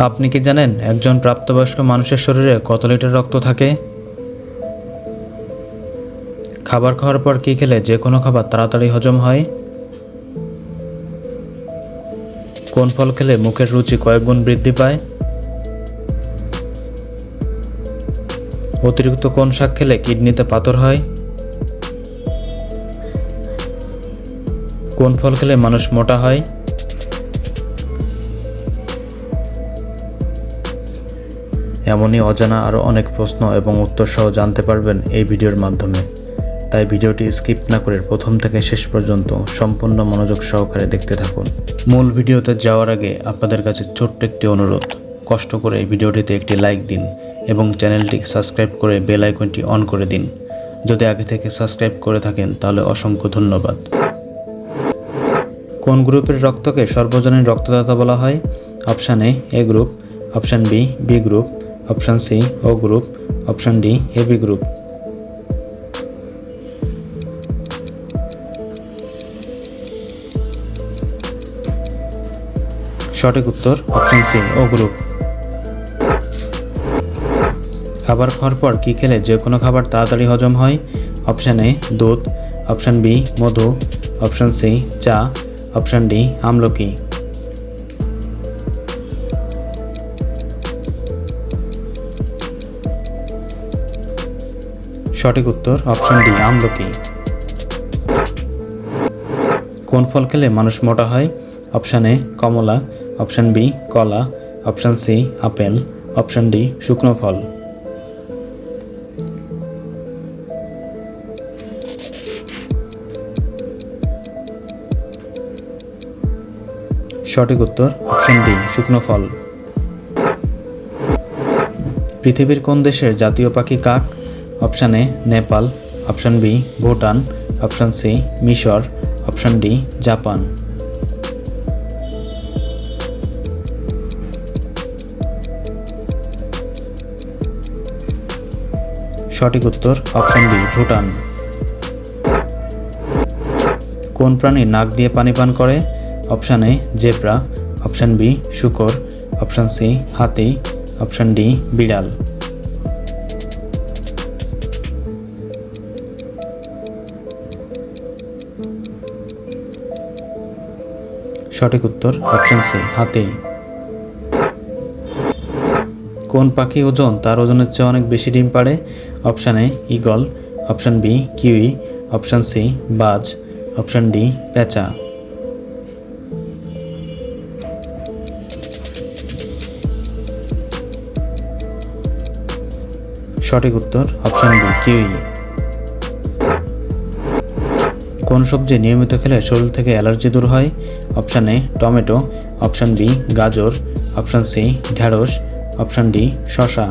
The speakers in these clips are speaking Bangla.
আপনি কি জানেন একজন প্রাপ্তবয়স্ক মানুষের শরীরে কত লিটার রক্ত থাকে? খাবার খাওয়ার পর কি খেলে যে কোনো খাবার তাড়াতাড়ি হজম হয়? কোন ফল খেলে মুখের রুচি কয়েক গুণ বৃদ্ধি পায়? অতিরিক্ত কোন শাক খেলে কিডনিতে পাথর হয়? কোন ফল খেলে মানুষ মোটা হয়? এমনই অজানা আরও অনেক প্রশ্ন এবং উত্তর সহ জানতে পারবেন এই ভিডিওর মাধ্যমে। তাই ভিডিওটি স্কিপ না করে প্রথম থেকে শেষ পর্যন্ত সম্পূর্ণ মনোযোগ সহকারে দেখতে থাকুন। মূল ভিডিওতে যাওয়ার আগে আপনাদের কাছে ছোট্ট একটি অনুরোধ, কষ্ট করে এই ভিডিওটিতে একটি লাইক দিন এবং চ্যানেলটি সাবস্ক্রাইব করে বেল আইকনটি অন করে দিন। যদি আগে থেকে সাবস্ক্রাইব করে থাকেন তাহলে অসংখ্য ধন্যবাদ। কোন গ্রুপের রক্তকে সর্বজনীন রক্তদাতা বলা হয়? Option A group, option B group, option C O group, option D AB group. সঠিক উত্তর অপশান সি ও গ্রুপ। খাবার খাওয়ার পর কি খেলে যে কোনো খাবার তাড়াতাড়ি হজম হয়? অপশান এ দুধ, অপশান বি মধু, অপশান সি চা, অপশান ডি আমলকি। সঠিক উত্তর অপশান ডি আমলকি। কোন ফল খেলে মানুষ মোটা হয়? অপশান এ কমলা, অপশান বি কলা, option C apple, option D শুকনো ফল। সঠিক উত্তর অপশান ডি শুকনো ফল। পৃথিবীর কোন দেশের জাতীয় পাখি কাক? Option A Nepal, option B Bhutan, option C মিশর, অপশান ডি জাপান। সঠিক উত্তর অপশান বি ভুটান। কোন প্রাণী নাক দিয়ে পানি পান করে? Option A zebra, option B শূকর, অপশান সি হাতি, অপশান ডি বিড়াল। সঠিক উত্তর অপশান সি হাতি। কোন পাখি ওজন তার ওজনের চেয়ে অনেক বেশি ডিম পাড়ে? Option A eagle, option B kiwi, option C বাজ, অপশান ডি পেঁচা। সঠিক উত্তর অপশান বি কিউই। কোন সবজি নিয়মিত খেলে শরীর থেকে অ্যালার্জি দূর হয়? Option A tomato, option B গাজর, অপশান সি ঢেঁড়স, অপশান ডি শসা।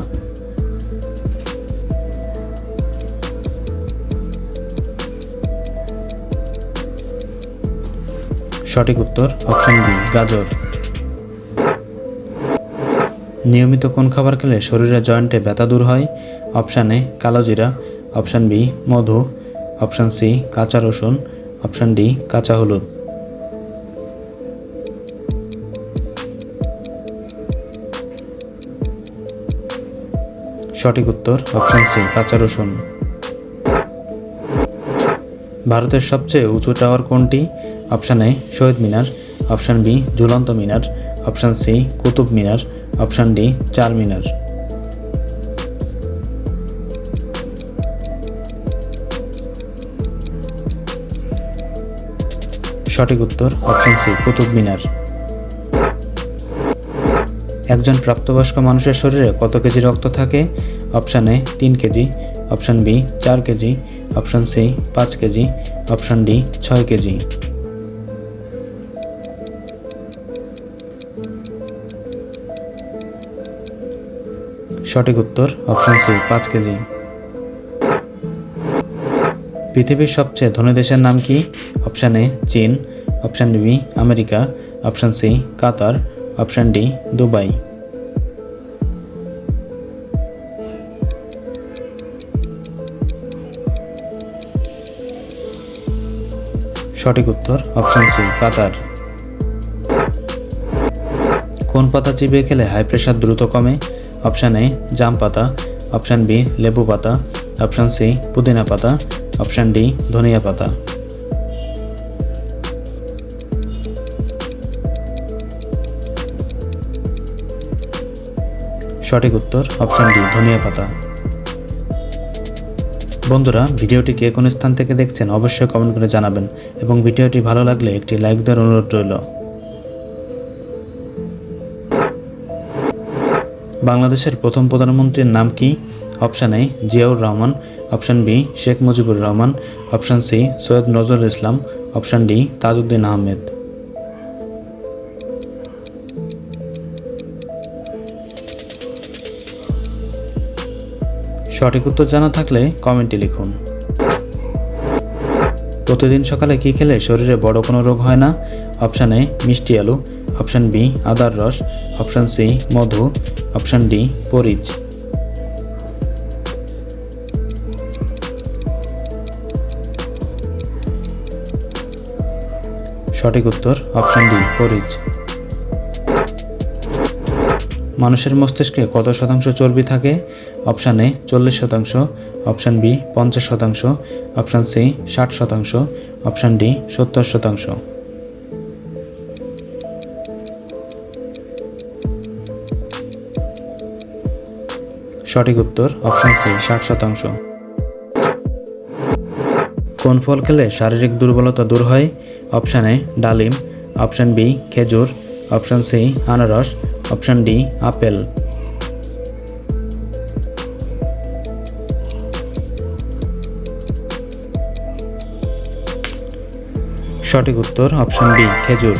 সঠিক উত্তর অপশান বি গাজর। নিয়মিত কোন খাবার খেলে শরীরের জয়েন্টে ব্যথা দূর হয়? অপশান এ কালোজিরা, অপশান বি মধু, অপশান সি কাঁচা রসুন, অপশান ডি কাঁচা হলুদ। সঠিক উত্তর অপশান সি কাঁচা রসুন। ভারতের সবচেয়ে উঁচু টাওয়ার কোনটি? Option A Shaheed Minar, option B ঝুলন্ত মিনার, option C Qutub Minar, option D Charminar. সঠিক উত্তর অপশান সি কুতুব মিনার। একজন প্রাপ্তবয়স্ক মানুষের শরীরে কত কেজি রক্ত থাকে? Option A 3 KG, option B 4 KG, option C 5 KG, option D 6 KG. সঠিক উত্তর অপশান সি 5 কেজি। পৃথিবীর সবচেয়ে ধনী দেশের নাম কি? অপশান এ চীন, option B America, option C Qatar, option D Dubai. সঠিক উত্তর অপশান সি কাতার। কোন পাতা চিবিয়ে খেলে হাই প্রেশার দ্রুত কমে? অপশান এ জাম পাতা, অপশান বি লেবু পাতা, অপশান সি পুদিনা পাতা, অপশান ডি ধনিয়া পাতা। সঠিক উত্তর অপশান ডি ধনিয়া পাতা। বন্ধুরা, ভিডিওটি কে কোন স্থান থেকে দেখছেন অবশ্যই কমেন্ট করে জানাবেন এবং ভিডিওটি ভালো লাগলে একটি লাইক দেওয়ার অনুরোধ রইল। বাংলাদেশের প্রথম প্রধানমন্ত্রীর নাম কি? Option A Ziaur Rahman, option B Sheikh Mujibur Rahman, option C Syed Nazrul Islam, option D Tajuddin Ahmed. সঠিক উত্তর জানা থাকলে কমেন্টে লিখুন। প্রতিদিন সকালে কি খেলে শরীরে বড় কোনো রোগ হয় না? অপশান এ মিষ্টি আলু, অপশান বি আদার রস, অপশান সি মধু, অপশান ডি পরিচ। সঠিক উত্তর অপশান ডি পরিচ। মানুষের মস্তিষ্কে কত শতাংশ চর্বি থাকে? Option A 40%, option B 50%, option C 60%, option D 70%। সঠিক উত্তর অপশান সি 60%। কোন ফল খেলে শারীরিক দুর্বলতা দূর হয়? অপশান এ ডালিম, অপশান বি খেজুর, অপশান সি আনারস, অপশান ডি আপেল। সঠিক উত্তর অপশান বি খেজুর।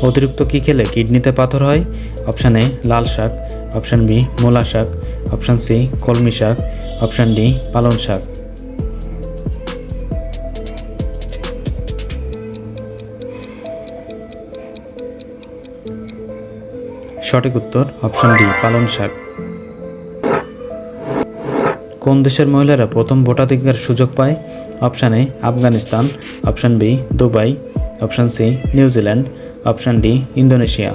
অতিরিক্ত কি খেলে কিডনিতে পাথর হয়? অপশান এ লাল শাক, অপশান বি মূলা শাক, অপশান সি কলমি শাক, অপশান ডি পালং শাক। সঠিক উত্তর অপশান ডি পালং শাক। কোন দেশের মহিলারা প্রথম ভোটাধিকার সুযোগ পায়? Option A Afghanistan, option B Dubai, option C New Zealand, option D Indonesia.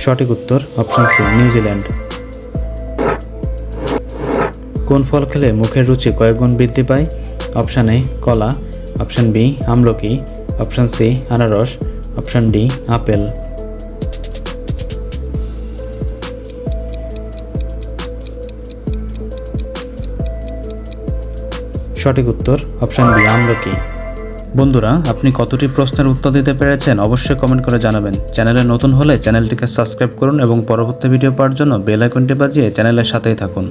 সঠিক উত্তর অপশান সি নিউজিল্যান্ড। কোন ফল খেলে মুখের রুচি কয়েক গুণ বৃদ্ধি পায়? অপশান এ কলা, অপশান বি আমলকি, অপশান সি আনারস, অপশান ডি আপেল। সঠিক উত্তর অপশান বি আমলকি। বন্ধুরা, আপনি কতটি প্রশ্নের উত্তর দিতে পেরেছেন অবশ্যই কমেন্ট করে জানাবেন। চ্যানেলে নতুন হলে চ্যানেলটিকে সাবস্ক্রাইব করুন এবং পরবর্তী ভিডিও পাওয়ার জন্য বেল আইকনটি বাজিয়ে চ্যানেলের সাথেই থাকুন।